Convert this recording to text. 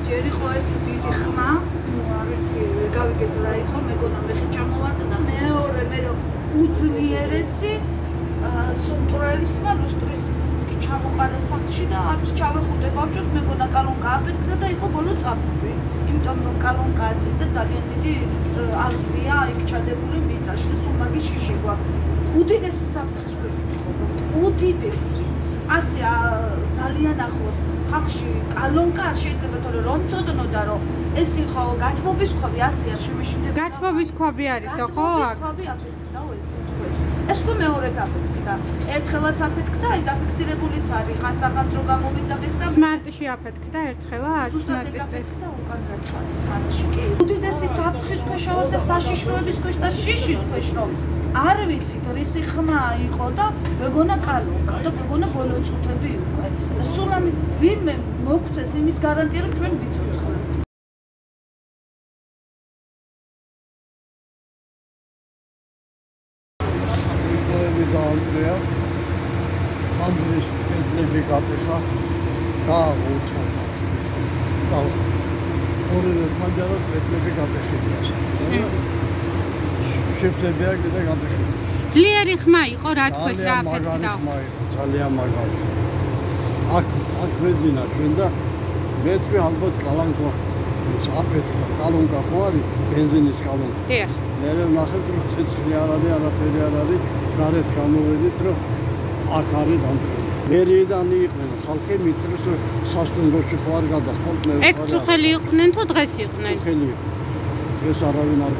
ჯერ იყო ერთი დიდი ხმა, არ ვიცი, გავიგეთ რა იყო, მეგონა მე ხე ჩამოვარდა და მეორე მე რომ უძლიერესი სუნტრევისმა ლუსტრის ისიც კი ჩამოყარა სახლში და არც ჩავეხუტე ბავშვს მეგონა კალონკა აფეთქდა და იყო ბოლო წამები. იმიტომ რომ კალონკა აწევდა ძალიან დიდი ავზია იქ ჩადებული მიწაში და სულ მაგის შიში გვაქვს. უდიდესი საფრთხის ქვეშ ვცხოვრობთ. უდიდესი. ასე ძალიან ახლოს ხალხში კალონკა არ შეიძლება თორე რომ წოდნოდა რომ ეს იყო გათბობის ქვაბი ასე არ შემეშინდება. გათბობის ქვაბი არისო ხო აქ? ქვაბი აფეთქდა ეს თქოს. ეს უკვე მეორე დაფეთქდა. ერთხელაც აფეთქდა, აი დაფიქსირებულიც არის, ხანსახანძრო გამომიწახეთ და სმარტში აფეთქდა ერთხელაც სმარტის აფეთქდა უკან რაც არის სმარტში კი. უდიდესი საფრთხის ქვეშა ვარ და საშიშროების ქვეშ და შიშის ქვეშ რომ არ ვიცით რისი ხმა იყო და მეგონა კალონკა და მეგონა ბოლო წუთები უკვე და სულ ამ ვინმე მოგწეს იმის გარანტია რომ ჩვენ ვიცოცხლებთ. დაალწია ამის პედლები გატესა გააუწყო და ორივე პანჯარას პედლები გატეხილია შეფლებია კიდე გატეხილი ძლიერი ხმა იყო რა თქოს რა აფეთქდა ძალიან მაგარი აქ ვეძინა ჩვენ და მეც კი ალბათ კალანკა აფეთქდა კალონკა ხო არის ბენზინის კალონკა დიახ მე ნახეთ რომ ცეცხლი არ არის არაფერი არ არის გარეთ გამოვედით რომ აქ არის დამხრე. მერიდან იყვნენ ხალხი მიწრის სასტუმროში ხო არ გადახვალთ მე. ეგ წუხელი იყვნენ თუ დღეს იყვნენ? წუხელი. დღეს არავინ არ